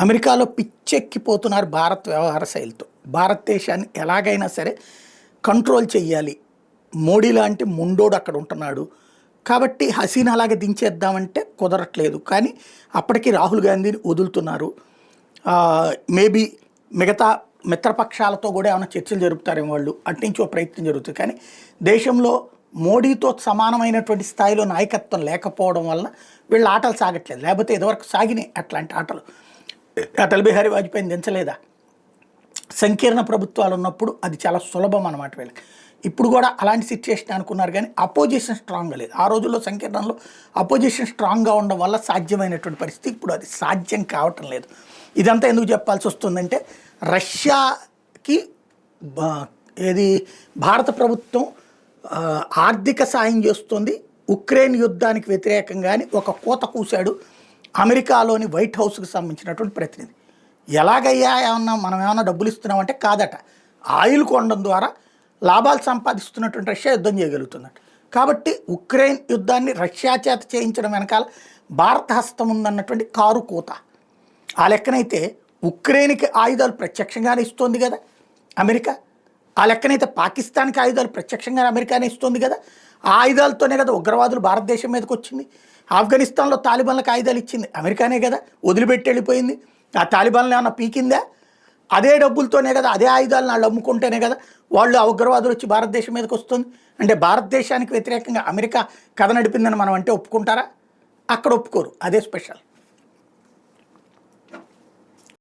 అమెరికాలో పిచ్చెక్కిపోతున్నారు భారత్ వ్యవహార శైలితో. భారతదేశాన్ని ఎలాగైనా సరే కంట్రోల్ చెయ్యాలి. మోడీ లాంటి ముండోడు అక్కడ ఉంటున్నాడు. కాబట్టి హసీనా అలాగే దించేద్దామంటే కుదరట్లేదు. కానీ అప్పటికి రాహుల్ గాంధీని వదులుతున్నారు. మేబీ మిగతా మిత్రపక్షాలతో కూడా ఏమైనా చర్చలు జరుపుతారేమో వాళ్ళు. అట్నుంచి ఒక ప్రయత్నం జరుగుతుంది. కానీ దేశంలో మోడీతో సమానమైనటువంటి స్థాయిలో నాయకత్వం లేకపోవడం వల్ల వీళ్ళ ఆటలు సాగట్లేదు. లేకపోతే ఇదివరకు సాగినాయి అట్లాంటి ఆటలు. అటల్ బిహారీ వాజ్పేయిని దించలేదా? సంకీర్ణ ప్రభుత్వాలు ఉన్నప్పుడు అది చాలా సులభం అన్నమాట వీళ్ళకి. ఇప్పుడు కూడా అలాంటి సిచ్యుయేషన్ అనుకున్నారు, కానీ అపోజిషన్ స్ట్రాంగ్గా లేదు. ఆ రోజుల్లో సంకీర్ణంలో అపోజిషన్ స్ట్రాంగ్గా ఉండడం వల్ల సాధ్యమైనటువంటి పరిస్థితి. ఇప్పుడు అది సాధ్యం కావటం లేదు. ఇదంతా ఎందుకు చెప్పాల్సి వస్తుందంటే, రష్యాకి ఏది భారత ప్రభుత్వం ఆర్థిక సాయం చేస్తుంది. ఉక్రెయిన్ యుద్ధానికి వ్యతిరేకంగానే ఒక కోత కూశాడు అమెరికాలోని వైట్ హౌస్కి సంబంధించినటువంటి ప్రతినిధి. ఎలాగయ్యా మనం ఏమన్నా డబ్బులు ఇస్తున్నామంటే కాదట, ఆయిల్ కొనడం ద్వారా లాభాలు సంపాదిస్తున్నటువంటి రష్యా యుద్ధం చేయగలుగుతుందట. కాబట్టి ఉక్రెయిన్ యుద్ధాన్ని రష్యా చేత చేయించడం వెనకాల భారత హస్తం ఉందన్నటువంటి కారు కూత. ఆ లెక్కనైతే ఉక్రెయిన్కి ఆయుధాలు ప్రత్యక్షంగానే ఇస్తోంది కదా అమెరికా. ఆ లెక్కనైతే పాకిస్తాన్కి ఆయుధాలు ప్రత్యక్షంగానే అమెరికానే ఇస్తోంది కదా. ఆ ఆయుధాలతోనే కదా ఉగ్రవాదులు భారతదేశం మీదకి వచ్చింది. ఆఫ్ఘనిస్తాన్లో తాలిబాన్లకు ఆయుధాలు ఇచ్చింది అమెరికానే కదా, వదిలిపెట్టి వెళ్ళిపోయింది. ఆ తాలిబాన్లు ఏమన్నా పీకిందా? అదే డబ్బులతోనే కదా, అదే ఆయుధాలను వాళ్ళు అమ్ముకుంటేనే కదా వాళ్ళు ఆ ఉగ్రవాదులు వచ్చి భారతదేశం మీదకి వస్తుంది. అంటే భారతదేశానికి వ్యతిరేకంగా అమెరికా కథ నడిపిందని మనం అంటే ఒప్పుకుంటారా? అక్కడ ఒప్పుకోరు. అదే స్పెషల్.